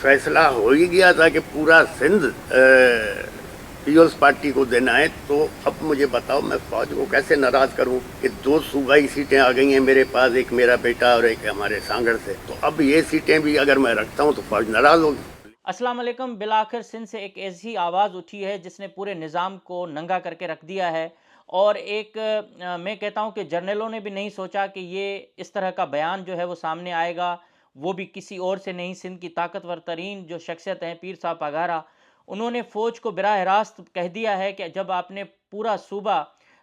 फैसला हो ही गया था कि पूरा सिंध पीपल्स पार्टी को देना है, तो अब मुझे बताओ मैं फौज को कैसे नाराज करूं कि 2 सूबाई सीटें आ गई हैं मेरे पास, एक मेरा बेटा और एक हमारे सांगड़ से, तो अब ये सीटें भी अगर मैं रखता हूं तो फौज नाराज होगी। अस्सलाम वालेकुम। बिलाखिर सिंध से एक ऐसी आवाज़ उठी है जिसने पूरे निज़ाम को नंगा करके रख दिया है। और एक मैं कहता हूं कि जर्नलों ने भी नहीं सोचा कि ये इस तरह का बयान जो है वो सामने आएगा, वो भी किसी और से नहीं, सिंध की ताकतवर तरीन जो शख्सियत हैं पीर साहब पगारा। उन्होंने फ़ौज को बराह रास्त कह दिया है कि जब आपने पूरा सूबा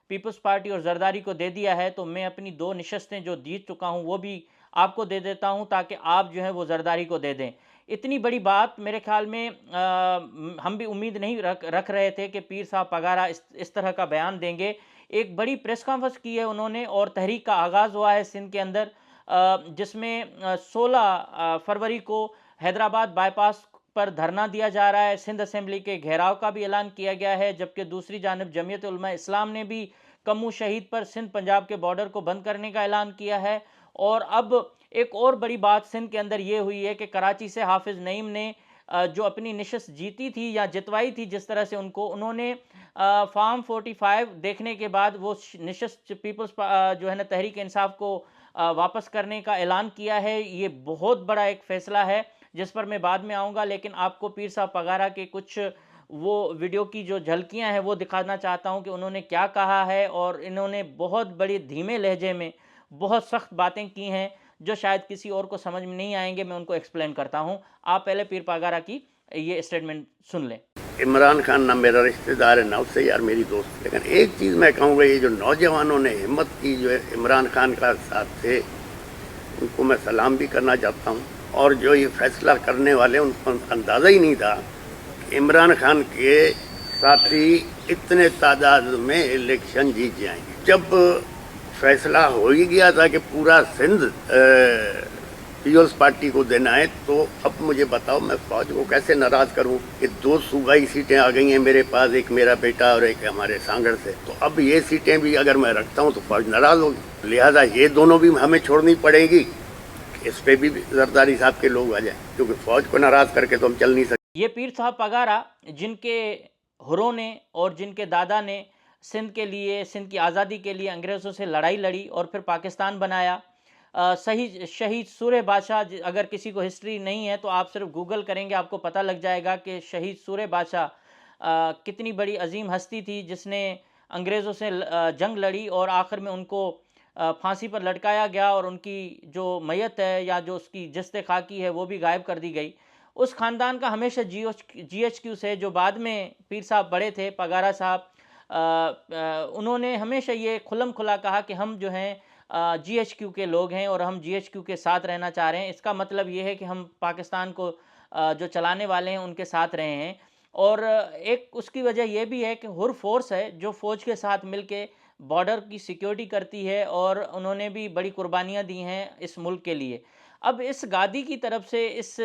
पीपल्स पार्टी और जरदारी को दे दिया है तो मैं अपनी 2 नशस्तें जो जीत चुका हूं वो भी आपको दे देता हूं, ताकि आप जो है वो जरदारी को दे दें। इतनी बड़ी बात मेरे ख्याल में हम भी उम्मीद नहीं रख रहे थे कि पीर साहब पगारा इस तरह का बयान देंगे। एक बड़ी प्रेस कॉन्फ्रेंस की है उन्होंने और तहरीक का आगाज़ हुआ है सिंध के अंदर, जिसमें 16 फरवरी को हैदराबाद बाईपास पर धरना दिया जा रहा है। सिंध असेंबली के घेराव का भी ऐलान किया गया है, जबकि दूसरी जानब जमीयत उलमा इस्लाम ने भी कम्मू शहीद पर सिंध पंजाब के बॉर्डर को बंद करने का ऐलान किया है। और अब एक और बड़ी बात सिंध के अंदर ये हुई है कि कराची से हाफिज़ नईम ने जो अपनी नशस्त जीती थी या जितवाई थी, जिस तरह से उन्होंने फार्म 45 देखने के बाद वो नशस्त पीपल्स जो है ना तहरीक इंसाफ को वापस करने का ऐलान किया है। ये बहुत बड़ा एक फ़ैसला है जिस पर मैं बाद में आऊँगा, लेकिन आपको पीर साहब पगारा के कुछ वो वीडियो की जो झलकियाँ हैं वो दिखाना चाहता हूँ कि उन्होंने क्या कहा है। और इन्होंने बहुत बड़ी धीमे लहजे में बहुत सख्त बातें की हैं जो शायद किसी और को समझ में नहीं आएंगे। मैं उनको एक्सप्लेन करता हूं। आप पहले पीर पगारा की ये स्टेटमेंट सुन लें। इमरान खान ना मेरा रिश्तेदार है ना उससे यार मेरी दोस्त, लेकिन एक चीज़ मैं कहूँगा, ये जो नौजवानों ने हिम्मत की जो है इमरान खान का साथ थे, उनको मैं सलाम भी करना चाहता हूँ। और जो ये फैसला करने वाले उनको अंदाज़ा ही नहीं था कि इमरान खान के साथी इतने तादाद में इलेक्शन जीत जाएंगे। जब फैसला हो ही गया था कि पूरा सिंध पीपल्स पार्टी को देना है, तो अब मुझे बताओ मैं फौज को कैसे नाराज करूं कि 2 सूबाई सीटें आ गई हैं मेरे पास, एक मेरा बेटा और एक हमारे सांगड़ से, तो अब ये सीटें भी अगर मैं रखता हूं तो फौज नाराज होगी। लिहाजा ये दोनों भी हमें छोड़नी पड़ेगी, इस पे भी जरदारी साहब के लोग आ जाए, क्योंकि फौज को नाराज करके तो हम चल नहीं सकते। ये पीर साहब पगारा जिनके हुरों ने और जिनके दादा ने सिंध के लिए, सिंध की आज़ादी के लिए अंग्रेज़ों से लड़ाई लड़ी और फिर पाकिस्तान बनाया। सही शहीद सूरे बादशाह, अगर किसी को हिस्ट्री नहीं है तो आप सिर्फ गूगल करेंगे आपको पता लग जाएगा कि शहीद सूरे बादशाह कितनी बड़ी अजीम हस्ती थी जिसने अंग्रेज़ों से जंग लड़ी और आखिर में उनको फांसी पर लटकाया गया और उनकी जो मैयत है या जो उसकी जिस्ते खाकी है वो भी गायब कर दी गई। उस ख़ानदान का हमेशा GHQ से, जो बाद में पीर साहब बड़े थे पगारा साहब, उन्होंने हमेशा ये खुल्लम खुला कहा कि हम जो हैं GHQ के लोग हैं और हम GHQ के साथ रहना चाह रहे हैं। इसका मतलब ये है कि हम पाकिस्तान को जो चलाने वाले हैं उनके साथ रहे हैं। और एक उसकी वजह यह भी है कि हुर फोर्स है जो फ़ौज के साथ मिलके बॉर्डर की सिक्योरिटी करती है और उन्होंने भी बड़ी कुर्बानियाँ दी हैं इस मुल्क के लिए। अब इस गादी की तरफ से इस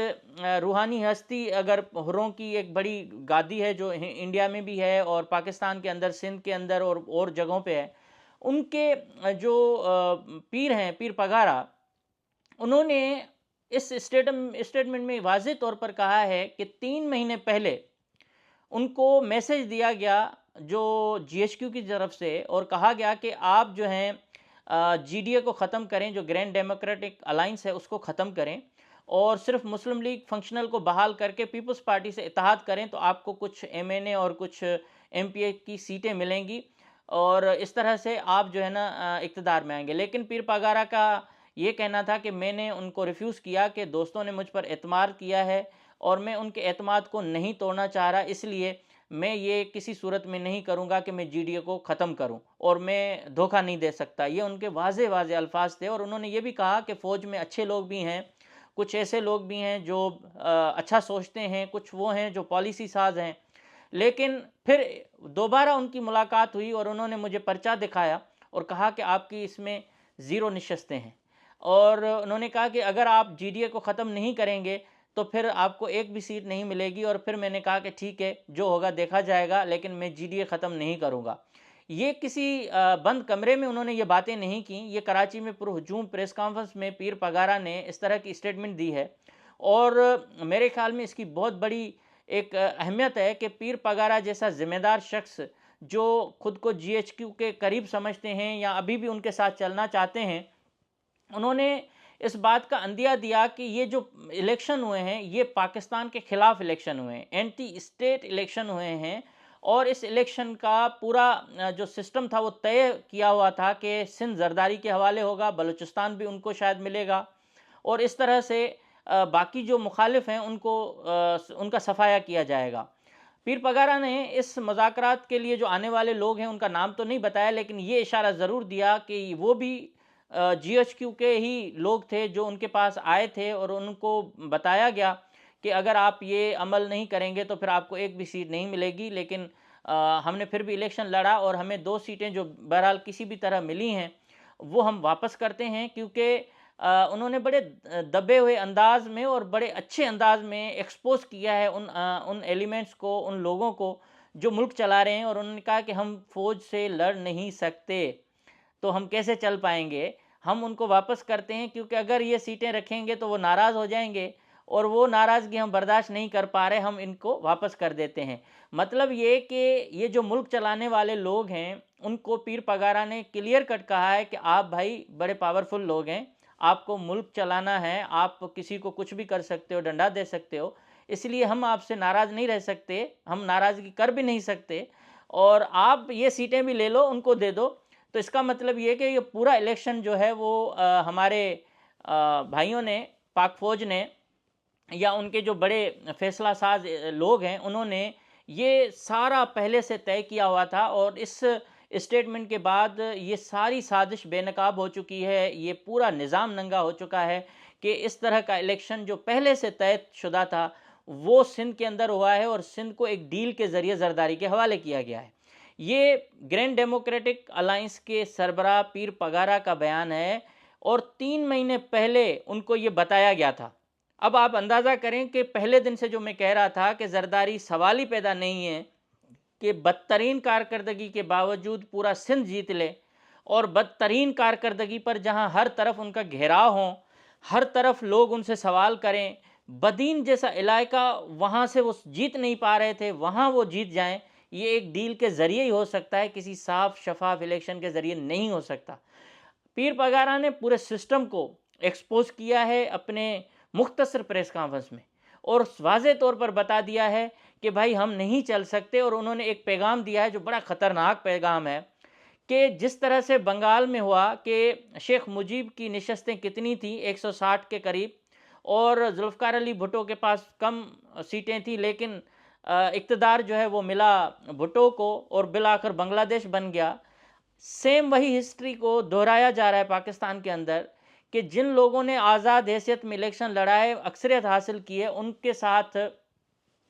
रूहानी हस्ती, अगर हुर्रों की एक बड़ी गादी है जो इंडिया में भी है और पाकिस्तान के अंदर, सिंध के अंदर और जगहों पे है, उनके जो पीर हैं, पीर पगारा, उन्होंने इस स्टेटमेंट में वाज़ेह तौर पर कहा है कि 3 महीने पहले उनको मैसेज दिया गया जो GHQ की तरफ से, और कहा गया कि आप जो हैं GDA को ख़त्म करें, जो ग्रैंड डेमोक्रेटिक अलाइंस है उसको ख़त्म करें और सिर्फ मुस्लिम लीग फंक्शनल को बहाल करके पीपल्स पार्टी से इत्तेहाद करें, तो आपको कुछ MNA और कुछ MPA की सीटें मिलेंगी और इस तरह से आप जो है ना इक़्तिदार में आएंगे। लेकिन पीर पगारा का ये कहना था कि मैंने उनको रिफ्यूज़ किया कि दोस्तों ने मुझ पर एतमाद किया है और मैं उनके एतमाद को नहीं तोड़ना चाह रहा, इसलिए मैं ये किसी सूरत में नहीं करूँगा कि मैं GDA को ख़त्म करूँ और मैं धोखा नहीं दे सकता। ये उनके वाज़े अल्फाज थे। और उन्होंने ये भी कहा कि फ़ौज में अच्छे लोग भी हैं, कुछ ऐसे लोग भी हैं जो अच्छा सोचते हैं, कुछ वो हैं जो पॉलिसी साज हैं। लेकिन फिर दोबारा उनकी मुलाकात हुई और उन्होंने मुझे पर्चा दिखाया और कहा कि आपकी इसमें 0 नशस्तें हैं। और उन्होंने कहा कि अगर आप GDA को ख़त्म नहीं करेंगे तो फिर आपको एक भी सीट नहीं मिलेगी। और फिर मैंने कहा कि ठीक है, जो होगा देखा जाएगा, लेकिन मैं GDA ख़त्म नहीं करूँगा। ये किसी बंद कमरे में उन्होंने ये बातें नहीं की, ये कराची में पुरहुजूम प्रेस कॉन्फ्रेंस में पीर पगारा ने इस तरह की स्टेटमेंट दी है। और मेरे ख्याल में इसकी बहुत बड़ी एक अहमियत है कि पीर पगारा जैसा ज़िम्मेदार शख्स जो खुद को जीएचक्यू के करीब समझते हैं या अभी भी उनके साथ चलना चाहते हैं, उन्होंने इस बात का अंदिया दिया कि ये जो इलेक्शन हुए हैं ये पाकिस्तान के खिलाफ इलेक्शन हुए हैं, एंटी स्टेट इलेक्शन हुए हैं। और इस इलेक्शन का पूरा जो सिस्टम था वो तय किया हुआ था कि सिंध जरदारी के हवाले होगा, बलूचिस्तान भी उनको शायद मिलेगा, और इस तरह से बाकी जो मुखालिफ हैं उनको उनका सफाया किया जाएगा। पीर पगारा ने इस मुज़ाकरात के लिए जो आने वाले लोग हैं उनका नाम तो नहीं बताया, लेकिन ये इशारा ज़रूर दिया कि वो भी जीएचक्यू के ही लोग थे जो उनके पास आए थे, और उनको बताया गया कि अगर आप ये अमल नहीं करेंगे तो फिर आपको एक भी सीट नहीं मिलेगी। लेकिन हमने फिर भी इलेक्शन लड़ा और हमें 2 सीटें जो बहरहाल किसी भी तरह मिली हैं वो हम वापस करते हैं, क्योंकि उन्होंने बड़े दबे हुए अंदाज में और बड़े अच्छे अंदाज में एक्सपोज किया है उन एलिमेंट्स को, उन लोगों को जो मुल्क चला रहे हैं। और उन्होंने कहा कि हम फ़ौज से लड़ नहीं सकते तो हम कैसे चल पाएंगे, हम उनको वापस करते हैं, क्योंकि अगर ये सीटें रखेंगे तो वो नाराज़ हो जाएंगे और वो नाराज़गी हम बर्दाश्त नहीं कर पा रहे, हम इनको वापस कर देते हैं। मतलब ये कि ये जो मुल्क चलाने वाले लोग हैं उनको पीर पगारा ने क्लियर कट कहा है कि आप भाई बड़े पावरफुल लोग हैं, आपको मुल्क चलाना है, आप किसी को कुछ भी कर सकते हो, डंडा दे सकते हो, इसलिए हम आपसे नाराज़ नहीं रह सकते, हम नाराज़गी कर भी नहीं सकते, और आप ये सीटें भी ले लो, उनको दे दो। तो इसका मतलब ये कि ये पूरा इलेक्शन जो है वो हमारे भाइयों ने, पाक फ़ौज ने या उनके जो बड़े फैसला साज लोग हैं उन्होंने ये सारा पहले से तय किया हुआ था। और इस स्टेटमेंट के बाद ये सारी साजिश बेनकाब हो चुकी है, ये पूरा निज़ाम नंगा हो चुका है कि इस तरह का इलेक्शन जो पहले से तय शुदा था वो सिंध के अंदर हुआ है और सिंध को एक डील के ज़रिए जरदारी के हवाले किया गया है। ये ग्रैंड डेमोक्रेटिक अलायंस के सरबराह पीर पगारा का बयान है और 3 महीने पहले उनको ये बताया गया था। अब आप अंदाज़ा करें कि पहले दिन से जो मैं कह रहा था कि जरदारी सवाल ही पैदा नहीं है कि बदतरीन कारकर्दगी के बावजूद पूरा सिंध जीत ले, और बदतरीन कारकर्दगी पर जहां हर तरफ उनका घेराव हो, हर तरफ लोग उनसे सवाल करें, बदीन जैसा इलाका वहां से वो जीत नहीं पा रहे थे, वहां वो जीत जाएं, ये एक डील के ज़रिए ही हो सकता है, किसी साफ शफाफ इलेक्शन के ज़रिए नहीं हो सकता। पीर पगारा ने पूरे सिस्टम को एक्सपोज किया है अपने मुख्तसर प्रेस कॉन्फ्रेंस में और वाज़े तौर पर बता दिया है कि भाई हम नहीं चल सकते। और उन्होंने एक पैगाम दिया है जो बड़ा ख़तरनाक पैगाम है कि जिस तरह से बंगाल में हुआ कि शेख मुजीब की नशस्तें कितनी थी, 160 के करीब, और जुल्फ़िकार अली भुट्टो के पास कम सीटें थी, लेकिन इक़्तिदार जो है वो मिला भुट्टो को और बिल आखिर बांग्लादेश बन गया। सेम वही हिस्ट्री को दोहराया जा रहा है पाकिस्तान के अंदर कि जिन लोगों ने आज़ाद हैसियत में इलेक्शन लड़ाए, अक्सरियत हासिल की है, उनके साथ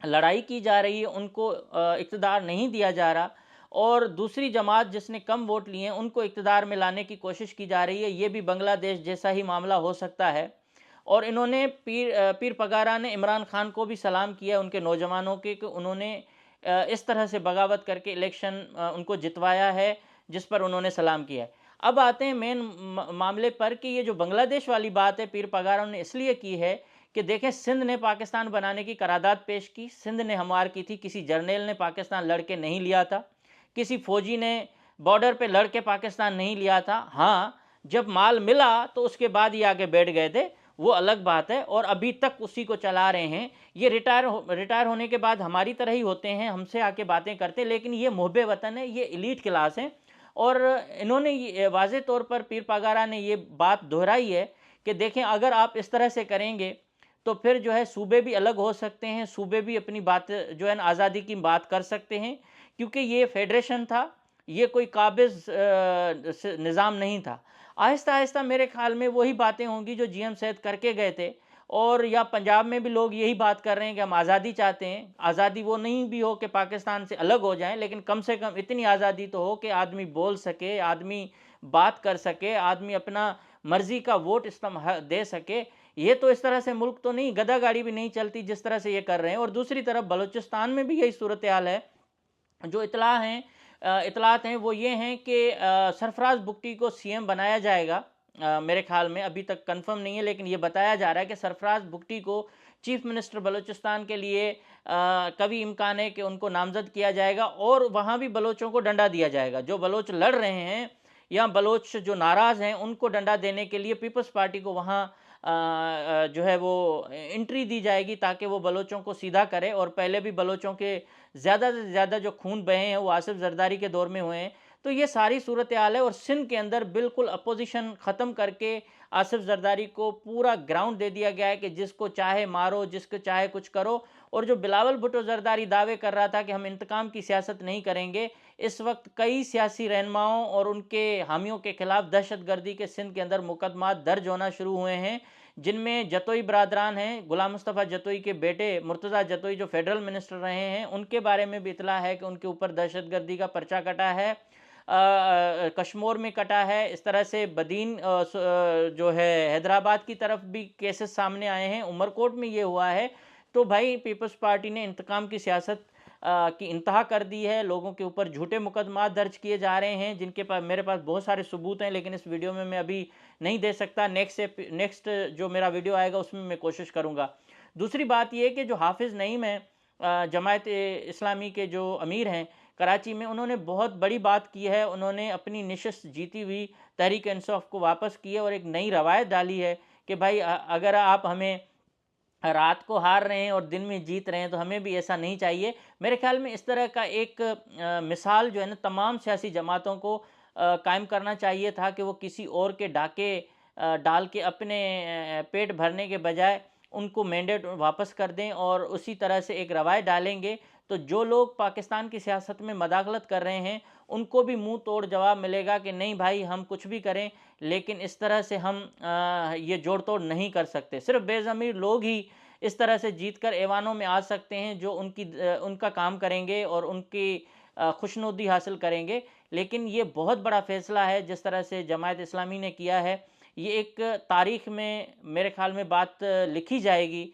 लड़ाई की जा रही है, उनको इक़्तिदार नहीं दिया जा रहा, और दूसरी जमात जिसने कम वोट लिए हैं उनको इक़्तिदार में लाने की कोशिश की जा रही है। ये भी बांग्लादेश जैसा ही मामला हो सकता है। और इन्होंने पीर पगारा ने इमरान खान को भी सलाम किया उनके नौजवानों के कि उन्होंने इस तरह से बगावत करके इलेक्शन उनको जितवाया है जिस पर उन्होंने सलाम किया है। अब आते हैं मेन मामले पर कि ये जो बांग्लादेश वाली बात है पीर पगारा ने इसलिए की है कि देखें, सिंध ने पाकिस्तान बनाने की करारदाद पेश की, सिंध ने हमार की थी, किसी जर्नल ने पाकिस्तान लड़ के नहीं लिया था, किसी फौजी ने बॉर्डर पे लड़ के पाकिस्तान नहीं लिया था। हाँ, जब माल मिला तो उसके बाद ही आगे बैठ गए थे, वो अलग बात है, और अभी तक उसी को चला रहे हैं। ये रिटायर होने के बाद हमारी तरह ही होते हैं, हमसे आके बातें करते हैं, लेकिन ये मुहब्बे वतन है, ये एलीट क्लास है। और इन्होंने वाज़े तौर पर पीर पगारा ने ये बात दोहराई है कि देखें, अगर आप इस तरह से करेंगे तो फिर जो है सूबे भी अलग हो सकते हैं, सूबे भी अपनी बात जो है आज़ादी की बात कर सकते हैं, क्योंकि ये फेडरेशन था, ये कोई काबिज़ निज़ाम नहीं था। आहिस्ता आहिस्ता मेरे ख्याल में वही बातें होंगी जो जीएम सैयद करके गए थे, और या पंजाब में भी लोग यही बात कर रहे हैं कि हम आज़ादी चाहते हैं। आज़ादी वो नहीं भी हो कि पाकिस्तान से अलग हो जाएं, लेकिन कम से कम इतनी आज़ादी तो हो कि आदमी बोल सके, आदमी बात कर सके, आदमी अपना मर्ज़ी का वोट इस्तेमाल दे सके। ये तो इस तरह से मुल्क तो नहीं, गधा गाड़ी भी नहीं चलती जिस तरह से ये कर रहे हैं। और दूसरी तरफ बलूचिस्तान में भी यही सूरत हाल है। जो इतलात हैं वो ये हैं कि सरफराज बुगटी को सीएम बनाया जाएगा। मेरे ख्याल में अभी तक कंफर्म नहीं है, लेकिन ये बताया जा रहा है कि सरफराज बुगटी को चीफ मिनिस्टर बलूचिस्तान के लिए कभी इम्कान है कि उनको नामजद किया जाएगा और वहाँ भी बलोचों को डंडा दिया जाएगा। जो बलोच लड़ रहे हैं या बलोच जो नाराज़ हैं उनको डंडा देने के लिए पीपल्स पार्टी को वहाँ जो है वो एंट्री दी जाएगी ताकि वो बलोचों को सीधा करे। और पहले भी बलोचों के ज़्यादा से ज़्यादा जो खून बहे हैं वो आसिफ जरदारी के दौर में हुए हैं। तो ये सारी सूरत हाल है और सिंध के अंदर बिल्कुल अपोजिशन ख़त्म करके आसिफ जरदारी को पूरा ग्राउंड दे दिया गया है कि जिसको चाहे मारो, जिसको चाहे कुछ करो। और जो बिलावल भुट्टो जरदारी दावे कर रहा था कि हम इंतकाम की सियासत नहीं करेंगे, इस वक्त कई सियासी रहनुमाओं और उनके हामियों के खिलाफ दहशतगर्दी के सिंध के अंदर मुकदमा दर्ज होना शुरू हुए हैं, जिनमें जतोई बरादरान हैं। गुलाम मुस्तफ़ा जतोई के बेटे मुर्तज़ा जतोई जो फेडरल मिनिस्टर रहे हैं, उनके बारे में भी इतला है कि उनके ऊपर दहशतगर्दी का पर्चा कटा है, कश्मीर में कटा है। इस तरह से बदीन जो है हैदराबाद की तरफ भी केसेस सामने आए हैं, उमरकोट में ये हुआ है। तो भाई पीपल्स पार्टी ने इंतकाम की सियासत की इंतहा कर दी है। लोगों के ऊपर झूठे मुकदमा दर्ज किए जा रहे हैं, जिनके पास मेरे पास बहुत सारे सबूत हैं, लेकिन इस वीडियो में मैं अभी नहीं दे सकता। नेक्स्ट जो मेरा वीडियो आएगा उसमें मैं कोशिश करूँगा। दूसरी बात यह कि जो हाफिज़ नईम है जमात इस्लामी के जो अमीर हैं कराची में, उन्होंने बहुत बड़ी बात की है। उन्होंने अपनी नशिस्त जीती हुई तहरीक इंसाफ को वापस की है और एक नई रवायत डाली है कि भाई अगर आप हमें रात को हार रहे हैं और दिन में जीत रहे हैं तो हमें भी ऐसा नहीं चाहिए। मेरे ख्याल में इस तरह का एक मिसाल जो है ना तमाम सियासी जमातों को कायम करना चाहिए था कि वो किसी और के डाके डाल के अपने पेट भरने के बजाय उनको मैंडेट वापस कर दें और उसी तरह से एक रवायत डालेंगे तो जो लोग पाकिस्तान की सियासत में मदाखलत कर रहे हैं उनको भी मुंह तोड़ जवाब मिलेगा कि नहीं भाई हम कुछ भी करें लेकिन इस तरह से हम ये जोड़ तोड़ नहीं कर सकते। सिर्फ बेज़मीर लोग ही इस तरह से जीत कर ऐवानों में आ सकते हैं जो उनका काम करेंगे और उनकी खुशनुदी हासिल करेंगे। लेकिन ये बहुत बड़ा फ़ैसला है जिस तरह से जमात इस्लामी ने किया है। ये एक तारीख़ में मेरे ख़्याल में बात लिखी जाएगी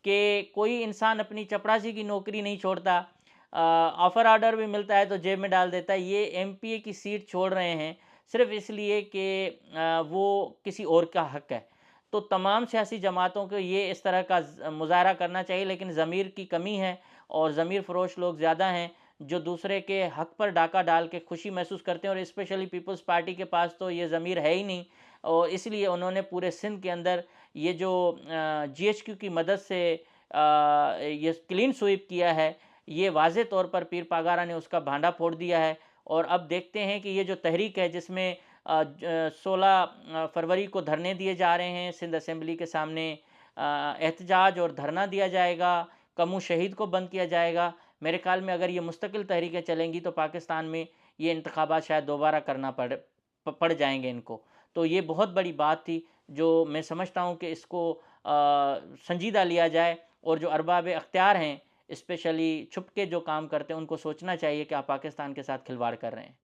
कि कोई इंसान अपनी चपरासी की नौकरी नहीं छोड़ता, ऑफ़र ऑर्डर भी मिलता है तो जेब में डाल देता है। ये एमपीए की सीट छोड़ रहे हैं सिर्फ़ इसलिए कि वो किसी और का हक़ है। तो तमाम सियासी जमातों को ये इस तरह का मुज़ाहरा करना चाहिए, लेकिन ज़मीर की कमी है और ज़मीर फ़रोश लोग ज़्यादा हैं जो दूसरे के हक़ पर डाका डाल के खुशी महसूस करते हैं। और स्पेशली पीपल्स पार्टी के पास तो ये ज़मीर है ही नहीं और इसलिए उन्होंने पूरे सिंध के अंदर ये जो जीएचक्यू की मदद से ये क्लीन स्वीप किया है, ये वाज़े तौर पर पीर पागारा ने उसका भांडा फोड़ दिया है। और अब देखते हैं कि ये जो तहरीक है जिसमें 16 फरवरी को धरने दिए जा रहे हैं, सिंध असेंबली के सामने एहतजाज और धरना दिया जाएगा, कमू शहीद को बंद किया जाएगा। मेरे ख्याल में अगर ये मुस्तकिल तहरीकें चलेंगी तो पाकिस्तान में ये इंतखाबात शायद दोबारा करना पड़ जाएंगे इनको। तो ये बहुत बड़ी बात थी जो मैं समझता हूँ कि इसको संजीदा लिया जाए और जो अरबाब अख्तियार हैं स्पेशली छुप के जो काम करते हैं उनको सोचना चाहिए कि आप पाकिस्तान के साथ खिलवाड़ कर रहे हैं।